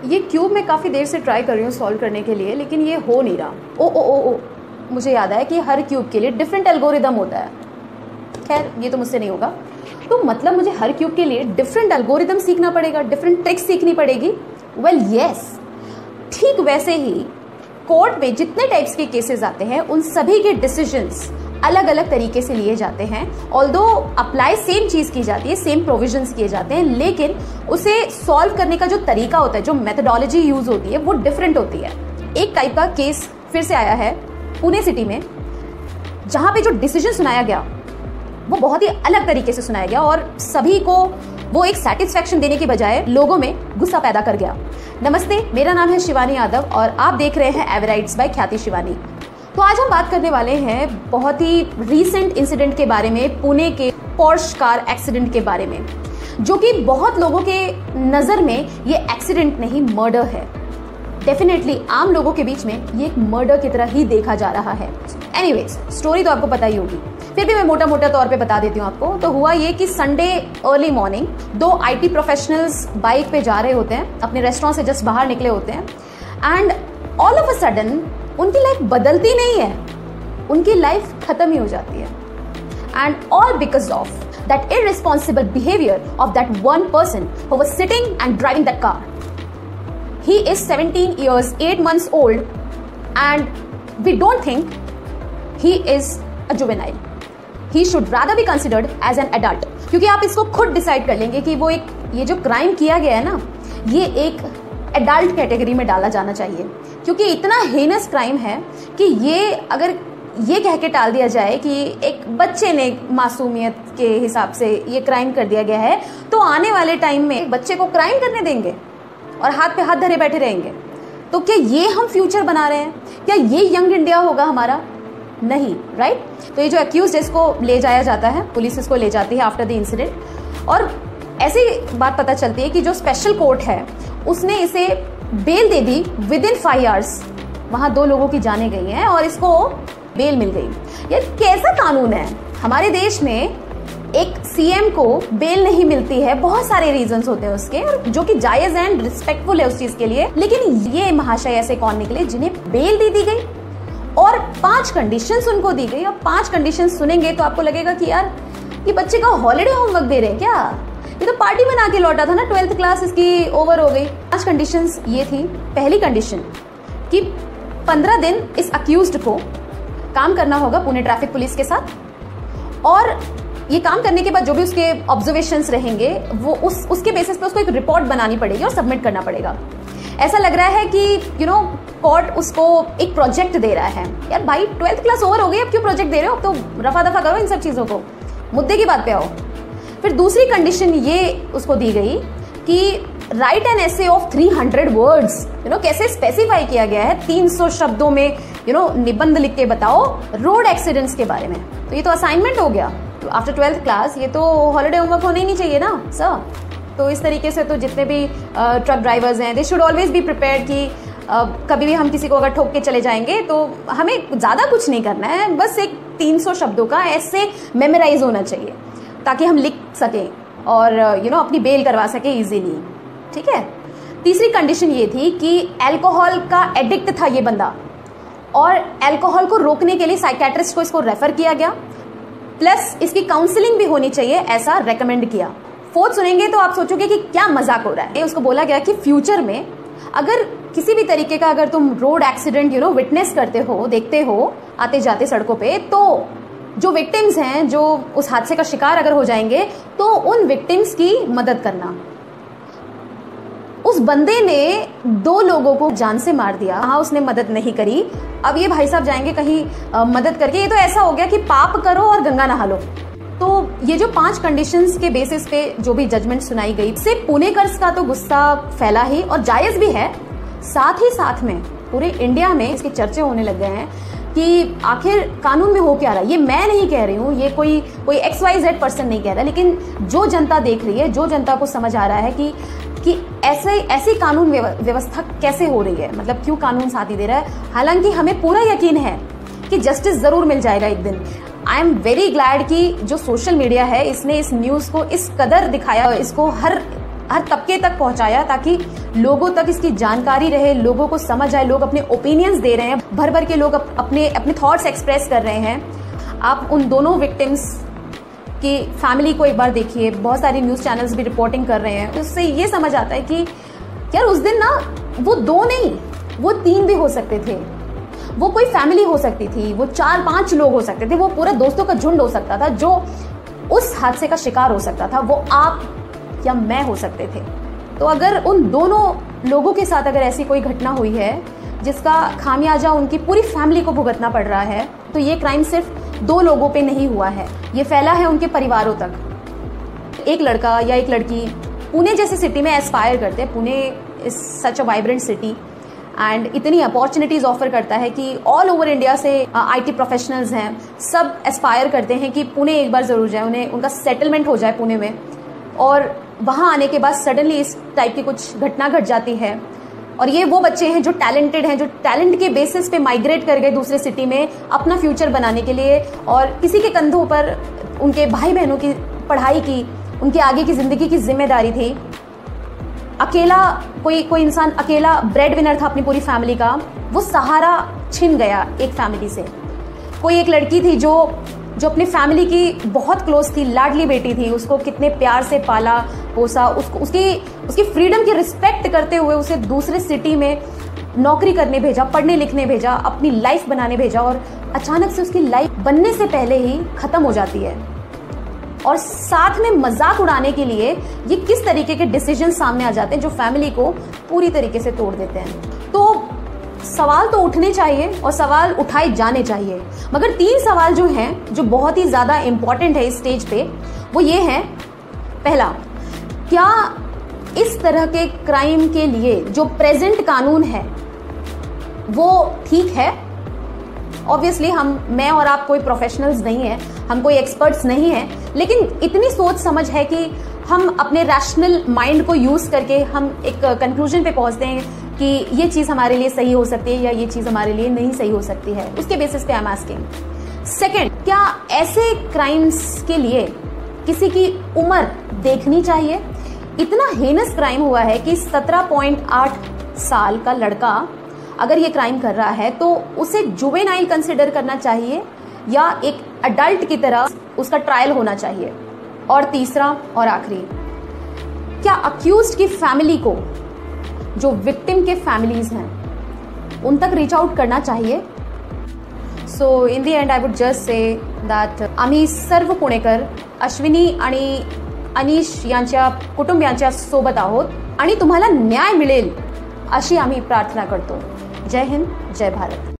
ये क्यूब मैं काफ़ी देर से ट्राई कर रही हूँ सॉल्व करने के लिए, लेकिन ये हो नहीं रहा। ओ ओ ओ ओ मुझे याद आया कि हर क्यूब के लिए डिफरेंट एल्गोरिदम होता है। खैर ये तो मुझसे नहीं होगा। तो मतलब मुझे हर क्यूब के लिए डिफरेंट एल्गोरिदम सीखना पड़ेगा, डिफरेंट ट्रिक्स सीखनी पड़ेगी। वेल यस, ठीक वैसे ही कोर्ट में जितने टाइप्स के केसेस आते हैं उन सभी के डिसीजंस अलग अलग तरीके से लिए जाते हैं। ऑल्दो अप्लाई सेम चीज की जाती है, सेम प्रोविजंस किए जाते हैं, लेकिन उसे सॉल्व करने का जो तरीका होता है, जो मेथोडोलॉजी यूज होती है, वो डिफरेंट होती है। एक टाइप का केस फिर से आया है पुणे सिटी में, जहां पे जो डिसीजन सुनाया गया वो बहुत ही अलग तरीके से सुनाया गया और सभी को वो एक सेटिस्फैक्शन देने की बजाय लोगों में गुस्सा पैदा कर गया। नमस्ते, मेरा नाम है शिवानी यादव और आप देख रहे हैं एवराइट्स बाय ख्याति शिवानी। तो आज हम बात करने वाले हैं बहुत ही रीसेंट इंसिडेंट के बारे में, पुणे के पोर्श कार एक्सीडेंट के बारे में, जो कि बहुत लोगों के नज़र में ये एक्सीडेंट नहीं मर्डर है। डेफिनेटली आम लोगों के बीच में ये एक मर्डर की तरह ही देखा जा रहा है। एनीवेज, स्टोरी तो आपको पता ही होगी, फिर भी मैं मोटा मोटा तौर पे बता देती हूँ आपको। तो हुआ ये कि संडे अर्ली मॉर्निंग दो IT प्रोफेशनल्स बाइक पे जा रहे होते हैं, अपने रेस्टोरेंट से जस्ट बाहर निकले होते हैं, and all of a sudden उनकी लाइफ बदलती नहीं है, उनकी लाइफ खत्म ही हो जाती है। And all because of that irresponsible behaviour of that one person who was sitting and driving that car. He is 17 years 8 months old and we don't think he is a juvenile. He should rather be considered as an adult. क्योंकि आप इसको खुद decide कर लेंगे कि वो एक ये जो क्राइम किया गया है ना, ये एक एडल्ट कैटेगरी में डाला जाना चाहिए, क्योंकि इतना हेनस क्राइम है कि ये अगर ये कह के टाल दिया जाए कि एक बच्चे ने मासूमियत के हिसाब से ये क्राइम कर दिया गया है, तो आने वाले टाइम में बच्चे को क्राइम करने देंगे और हाथ पे हाथ धरे बैठे रहेंगे। तो क्या ये हम फ्यूचर बना रहे हैं? क्या ये यंग इंडिया होगा हमारा? नहीं, राइट? तो ये जो अक्यूज है इसको ले जाया जाता है, पुलिस इसको ले जाती है आफ्टर द इंसिडेंट, और ऐसी बात पता चलती है कि जो स्पेशल कोर्ट है उसने इसे बेल दे दी विद इन 5 आवर्स। वहां 2 लोगों की जानें गई हैं और इसको बेल मिल गई। ये कैसा कानून है? हमारे देश में एक CM को बेल नहीं मिलती है, बहुत सारे रीजंस होते हैं उसके, जो कि जायज एंड रिस्पेक्टफुल है उस चीज के लिए, लेकिन ये महाशय ऐसे कौन निकले जिन्हें बेल दी गई और 5 कंडीशंस उनको दी गई। और 5 कंडीशंस सुनेंगे तो आपको लगेगा कि यार ये बच्चे का हॉलिडे होमवर्क दे रहे हैं क्या? ये तो पार्टी बना के लौटा था ना, 12th क्लास इसकी ओवर हो गई। 5 कंडीशंस ये थी। पहली कंडीशन कि 15 दिन इस अक्यूज्ड को काम करना होगा पुणे ट्रैफिक पुलिस के साथ, और ये काम करने के बाद जो भी उसके ऑब्जर्वेशंस रहेंगे वो उसके बेसिस पे उसको एक रिपोर्ट बनानी पड़ेगी और सबमिट करना पड़ेगा। ऐसा लग रहा है कि कोर्ट उसको एक प्रोजेक्ट दे रहा है। यार भाई 12th क्लास ओवर हो गई, अब क्यों प्रोजेक्ट दे रहे हो? अब तो रफा दफा करो इन सब चीज़ों को, मुद्दे की बात पे आओ। फिर दूसरी कंडीशन ये उसको दी गई कि right an essay of 300 words. कैसे स्पेसिफाई किया गया है, 300 शब्दों में निबंध लिख के बताओ रोड एक्सीडेंट्स के बारे में। तो ये तो असाइनमेंट हो गया आफ्टर 12th क्लास, ये तो हॉलिडे होमवर्क होने ही नहीं चाहिए ना सर। तो इस तरीके से तो जितने भी ट्रक ड्राइवर्स हैं, they should always be prepared कि कभी भी हम किसी को अगर ठोक के चले जाएंगे तो हमें ज़्यादा कुछ नहीं करना है, बस एक 300 शब्दों का ऐसे मेमोराइज होना चाहिए ताकि हम लिख सकें और अपनी बेल करवा सकें इजीली। ठीक है। तीसरी कंडीशन ये थी कि अल्कोहल का एडिक्ट था ये बंदा, और अल्कोहल को रोकने के लिए साइकेट्रिस्ट को इसको रेफर किया गया, प्लस इसकी काउंसलिंग भी होनी चाहिए, ऐसा रेकमेंड किया। 4th सुनेंगे तो आप सोचोगे कि क्या मजाक हो रहा है। उसको बोला गया कि फ्यूचर में अगर किसी भी तरीके का अगर तुम रोड एक्सीडेंट विटनेस करते हो, देखते हो आते जाते सड़कों पे, तो जो विक्टिम्स हैं, जो उस हादसे का शिकार अगर हो जाएंगे, तो उन विक्टिम्स की मदद करना। उस बंदे ने 2 लोगों को जान से मार दिया। हाँ, उसने मदद नहीं करी। अब ये भाई साहब जाएंगे कहीं मदद करके, ये तो ऐसा हो गया कि पाप करो और गंगा नहा लो। तो ये जो 5 कंडीशंस के बेसिस पे जो भी जजमेंट सुनाई गई, इससे पुणेकर्स का तो गुस्सा फैला ही, और जायज भी है। साथ ही साथ में पूरे इंडिया में इसके चर्चे होने लग गए हैं कि आखिर कानून में हो क्या रहा है। ये मैं नहीं कह रही हूँ, ये कोई XYZ पर्सन नहीं कह रहा, लेकिन जो जनता देख रही है, जो जनता को समझ आ रहा है कि ऐसी कानून व्यवस्था कैसे हो रही है, मतलब क्यों कानून साथ ही दे रहा है। हालांकि हमें पूरा यकीन है कि जस्टिस जरूर मिल जाएगा एक दिन। आई एम वेरी ग्लैड कि जो सोशल मीडिया है इसने इस न्यूज़ को इस कदर दिखाया, इसको हर हर तबके तक पहुंचाया ताकि लोगों तक इसकी जानकारी रहे, लोगों को समझ आए। लोग अपने ओपिनियंस दे रहे हैं, भर भर के लोग अपने अपने थॉट्स एक्सप्रेस कर रहे हैं। आप उन दोनों विक्टिम्स की फैमिली को एक बार देखिए, बहुत सारी न्यूज़ चैनल्स भी रिपोर्टिंग कर रहे हैं। उससे ये समझ आता है कि यार उस दिन ना वो 2 नहीं, वो 3 भी हो सकते थे, वो कोई फैमिली हो सकती थी, वो 4-5 लोग हो सकते थे, वो पूरा दोस्तों का झुंड हो सकता था जो उस हादसे का शिकार हो सकता था। वो आप या मैं हो सकते थे। तो अगर उन दोनों लोगों के साथ अगर ऐसी कोई घटना हुई है जिसका खामियाजा उनकी पूरी फैमिली को भुगतना पड़ रहा है, तो ये क्राइम सिर्फ 2 लोगों पे नहीं हुआ है, ये फैला है उनके परिवारों तक। एक लड़का या एक लड़की पुणे जैसे सिटी में एस्पायर करते हैं। Pune is such a vibrant city and इतनी अपॉर्चुनिटीज ऑफर करता है कि ऑल ओवर इंडिया से IT प्रोफेशनल्स हैं, सब एस्पायर करते हैं कि पुणे एक बार जरूर जाए, उन्हें उनका सेटलमेंट हो जाए पुणे में। और वहाँ आने के बाद सडनली इस टाइप की कुछ घटना घट जाती है। और ये वो बच्चे हैं जो टैलेंटेड हैं, जो टैलेंट के बेसिस पे माइग्रेट कर गए दूसरे सिटी में अपना फ्यूचर बनाने के लिए, और किसी के कंधों पर उनके भाई बहनों की पढ़ाई की, उनके आगे की जिंदगी की जिम्मेदारी थी। अकेला कोई इंसान अकेला ब्रेड विनर था अपनी पूरी फैमिली का, वो सहारा छिन गया एक फैमिली से। कोई एक लड़की थी जो अपनी फैमिली की बहुत क्लोज थी, लाडली बेटी थी, उसको कितने प्यार से पाला पोसा, उसकी फ्रीडम की रिस्पेक्ट करते हुए उसे दूसरे सिटी में नौकरी करने भेजा, पढ़ने लिखने भेजा, अपनी लाइफ बनाने भेजा, और अचानक से उसकी लाइफ बनने से पहले ही खत्म हो जाती है। और साथ में मजाक उड़ाने के लिए ये किस तरीके के डिसीजन सामने आ जाते हैं जो फैमिली को पूरी तरीके से तोड़ देते हैं। तो सवाल तो उठने चाहिए और सवाल उठाए जाने चाहिए, मगर 3 सवाल जो हैं, जो बहुत ही ज़्यादा इम्पॉर्टेंट है इस स्टेज पे, वो ये हैं। पहला, क्या इस तरह के क्राइम के लिए जो प्रेजेंट कानून है वो ठीक है? ऑब्वियसली मैं और आप कोई प्रोफेशनल्स नहीं हैं, हम कोई एक्सपर्ट्स नहीं हैं, लेकिन इतनी सोच समझ है कि हम अपने रैशनल माइंड को यूज़ करके हम एक कंक्लूजन पे पहुंचते हैं कि ये चीज़ हमारे लिए सही हो सकती है या ये चीज़ हमारे लिए नहीं सही हो सकती है। उसके बेसिस पे आई एम आस्किंग। सेकेंड, क्या ऐसे क्राइम्स के लिए किसी की उम्र देखनी चाहिए? इतना हेनस क्राइम हुआ है कि 17.8 साल का लड़का अगर ये क्राइम कर रहा है तो उसे जुवेनाइल कंसिडर करना चाहिए या एक अडल्ट की तरह उसका ट्रायल होना चाहिए? और तीसरा और आखिरी, क्या अक्यूज्ड की फैमिली को, जो विक्टिम के फैमिलीज हैं, उन तक रीच आउट करना चाहिए? So in the end I would just say that आम्ही सर्व पुणेकर अश्विनी आणि अनीश यांच्या कुटुंबियांच्या सोबत आहोत आणि तुम्हाला न्याय मिळेल अशी आम्ही प्रार्थना करतो। जय हिंद, जय भारत।